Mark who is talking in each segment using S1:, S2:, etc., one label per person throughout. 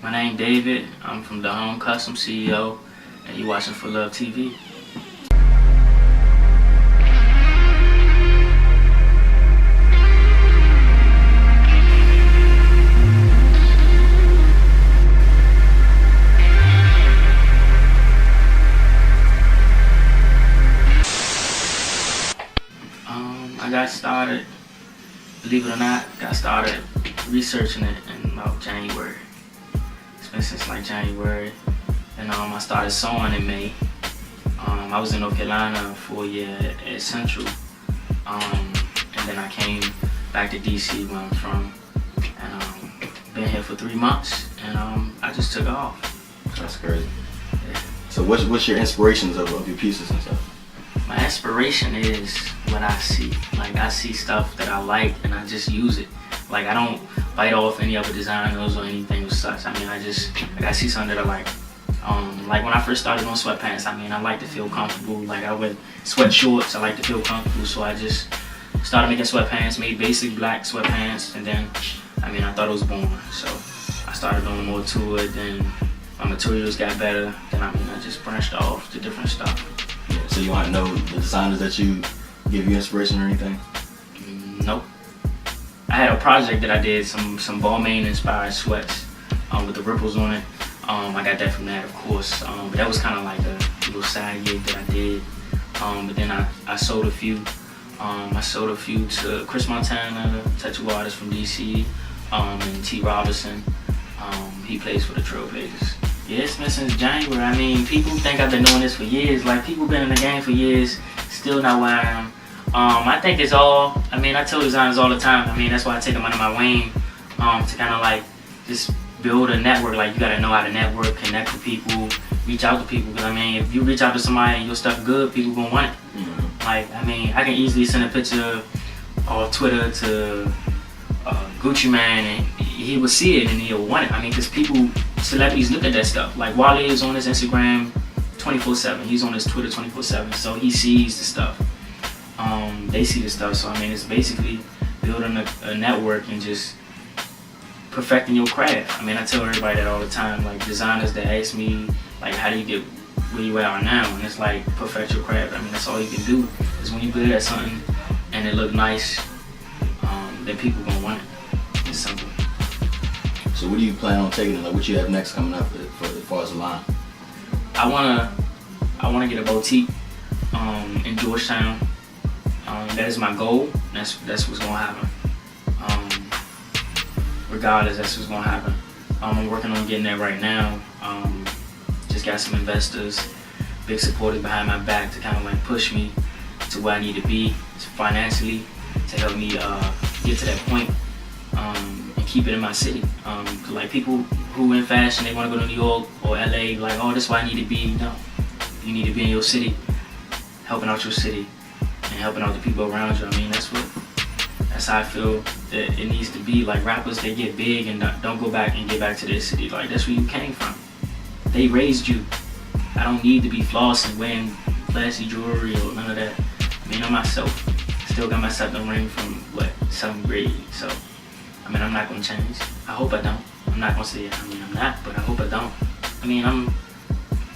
S1: My name David. I'm from Dehomme Customs, CEO, and you watching For Love TV. I got started, believe it or not, researching it in about January. It's been since like January, and I started sewing in May. I was in North Carolina for a year at Central, and then I came back to DC where I'm from, and been here for 3 months, and I just took off.
S2: That's crazy.
S1: Yeah.
S2: So what's your inspirations of your pieces and stuff?
S1: My inspiration is what I see. Like, I see stuff that I like and I just use it. Like, I don't bite off any other designers or anything as such. I mean, I see something that I like. Like when I first started on sweatpants, I mean, I like to feel comfortable. Like, I wear sweat shorts, I like to feel comfortable. So I just started making sweatpants, made basic black sweatpants, and then, I mean, I thought it was boring. So I started doing more to it, then my materials got better. Then, I mean, I just branched off to different stuff.
S2: Yeah, so you want to know the designers that you give you inspiration or anything?
S1: Nope. I had a project that I did, some Balmain inspired sweats with the ripples on it. I got that from that, of course. But that was kind of like a little side gig that I did. But then I sold a few. I sold a few to Chris Montana, tattoo artist from DC, and T. Robinson. He plays for the Trailblazers. Yeah, it's been since January. I mean, people think I've been doing this for years. Like, people been in the game for years, still not where I am. I think it's all, I mean, I tell designers all the time. I mean, that's why I take them under my wing, to kind of like just build a network. Like, you gotta know how to network, connect with people, reach out to people. Because I mean, if you reach out to somebody and your stuff good, people gonna want it. Like, I mean, I can easily send a picture on Twitter to Gucci Man, and he will see it and he'll want it. I mean, because celebrities look at that stuff. Like, Wale is on his Instagram 24/7. He's on his Twitter 24/7. So he sees the stuff. They see the stuff. So I mean, it's basically building a network and just perfecting your craft. I mean, I tell everybody that all the time. Like, designers that ask me, like, how do you get where you are now? And it's like, perfect your craft. I mean, that's all you can do. Is when you're good at something and it look nice, then people gonna want it. It's simple.
S2: So what do you plan on taking? Like, what you have next coming up as far as the line?
S1: I wanna get a boutique in Georgetown. That is my goal. That's what's gonna happen. Regardless, that's what's gonna happen. I'm working on getting that right now. Just got some investors, big supporters behind my back to kind of like push me to where I need to be financially, to help me get to that point and keep it in my city. Like, people who in fashion, they want to go to New York or LA, like, oh, this is where I need to be. No, you need to be in your city, helping out your city and helping out the people around you. I mean, that's how I feel that it needs to be. Like, rappers, they get big and don't go back and get back to their city. Like, that's where you came from. They raised you. I don't need to be flossing, wearing flashy jewelry or none of that. I mean, I'm myself. Still got my 7th ring from, 7th grade. So, I mean, I'm not gonna change. I hope I don't. I'm not gonna say, I mean, I'm not, but I hope I don't. I mean,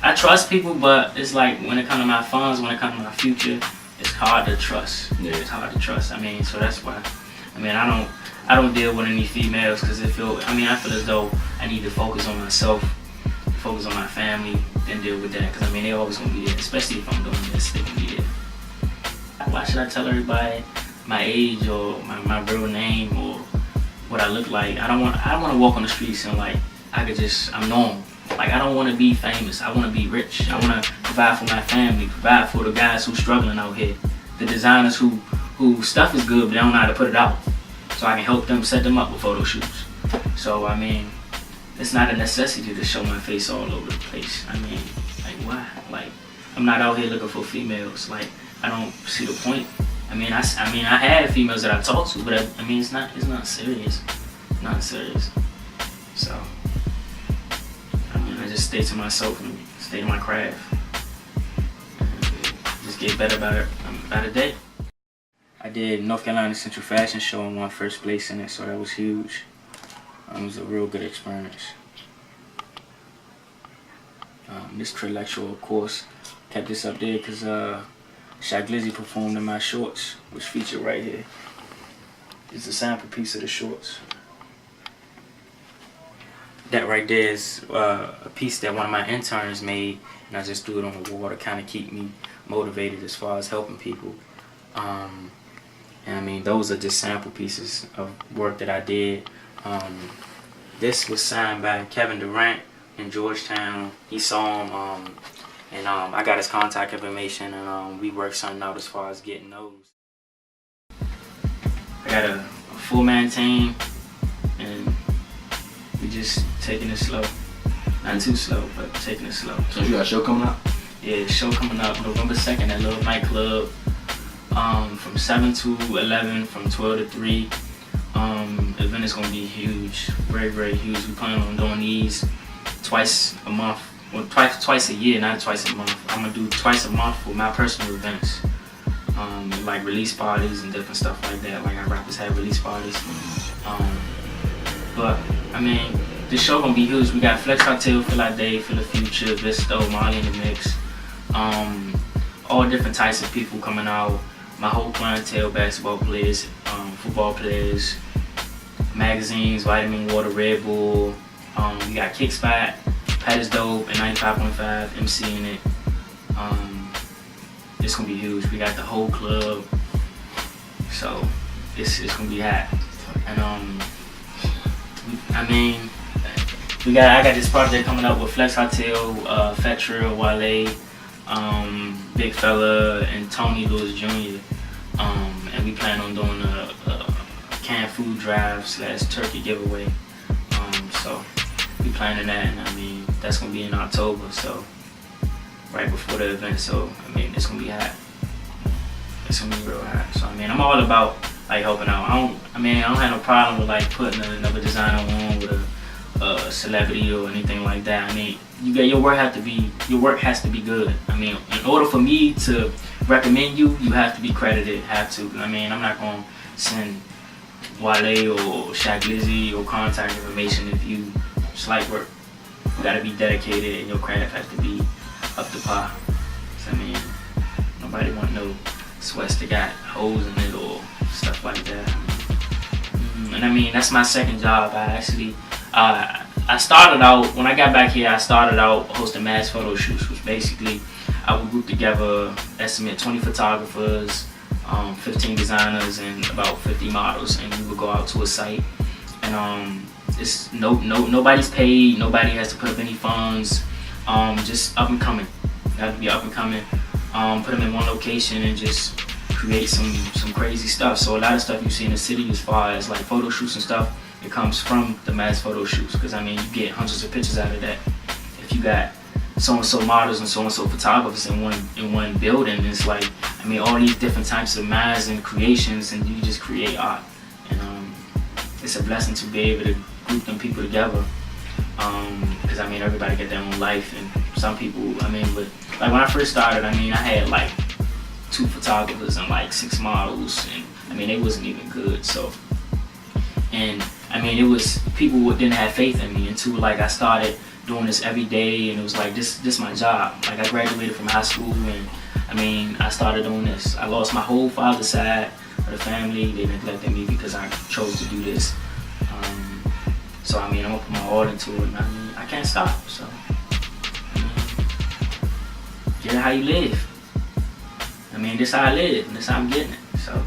S1: I trust people, but it's like, when it comes to my funds, when it comes to my future, it's hard to trust. Yeah. It's hard to trust. I mean, so that's why. I mean, I don't deal with any females because I feel as though I need to focus on myself, focus on my family, then deal with that. Because I mean, they're always gonna be there, especially if I'm doing this, they can be there. Why should I tell everybody my age or my real name or what I look like? I don't want to walk on the streets and like I'm normal. Like, I don't want to be famous. I want to be rich. I want to provide for my family, provide for the guys who's struggling out here, the designers who stuff is good but they don't know how to put it out. So I can help them set them up with photo shoots. So I mean, it's not a necessity to show my face all over the place. I mean, like, why? Like, I'm not out here looking for females. Like, I don't see the point. I mean, I had females that I talked to, but I mean, it's not serious. It's not serious. So, I mean, I just stay to myself and stay to my craft. And just get better by the day. I did North Carolina Central Fashion Show and won first place in it, so that was huge. It was a real good experience. This Trilectual, of course, kept this up there because Shaq Lizzy performed in my shorts, which featured right here. It's a sample piece of the shorts. That right there is a piece that one of my interns made, and I just threw it on the wall to kind of keep me motivated as far as helping people. And I mean, those are just sample pieces of work that I did. This was signed by Kevin Durant in Georgetown. He saw him, and I got his contact information, and we worked something out as far as getting those. I got a full man team, and we just taking it slow. Not too slow, but taking it slow.
S2: So you got a show coming up?
S1: Yeah, show coming up November 2nd at Little Nightclub, from 7 to 11, from 12 to 3. The event is gonna be huge, very, very huge. We plan on doing these twice a month, well, twice a year, not twice a month. I'm gonna do twice a month for my personal events, like release parties and different stuff like that. Like our rappers have release parties. But I mean, this show gonna be huge. We got Flex Cartel, Feel Like Day, Feel the Future, Visto, Molly in the mix. All different types of people coming out. My whole clientele: basketball players, football players, magazines, Vitamin Water, Red Bull. We got Kick Spot, Pat is Dope, and 95.5 MC in it. It's gonna be huge. We got the whole club, so it's gonna be hot. And I mean, I got this project coming up with Flex Hotel, Fat Trill, Wale, Big Fella, and Tony Lewis Jr. And we plan on doing a canned food drive / turkey giveaway. So we planning that, and I mean that's gonna be in October, so right before the event. So I mean it's gonna be hot. It's gonna be real hot. So I mean I'm all about like helping out. I don't have no problem with like putting another designer on with a celebrity or anything like that. I mean your work has to be good. I mean in order for me to recommend you, you have to be credited. Have to. I mean I'm not gonna send Wale or Shaq Lizzy or contact information if you slight work. You gotta be dedicated and your craft has to be up to par. So, I mean, nobody want no sweats that got holes in it or stuff like that. And I mean, that's my second job. I started out, when I got back here, I started out hosting mass photo shoots, which basically I would group together, estimate 20 photographers, 15 designers, and about 50 models, and we would go out to a site. And it's nobody's paid, nobody has to put up any funds, just up and coming. You have to be up and coming. Put them in one location and just create some crazy stuff. So a lot of stuff you see in the city as far as like photo shoots and stuff, it comes from the mass photo shoots, because I mean you get hundreds of pictures out of that. If you got so-and-so models and so-and-so photographers in one building, it's like, I mean, all these different types of minds and creations, and you just create art. And it's a blessing to be able to group them people together, because I mean everybody got their own life, and some people, I mean, but like when I first started, I mean I had like 2 photographers and like 6 models, and I mean they wasn't even good. So, and I mean it was people who didn't have faith in me until like I started doing this every day, and it was like this my job. Like I graduated from high school, and I mean I started doing this. I lost my whole father's side of the family. They neglected me because I chose to do this. So I mean I'm gonna put my all into it, and I mean I can't stop. So I mean, get it how you live. I mean this how I live, and this how I'm getting it. So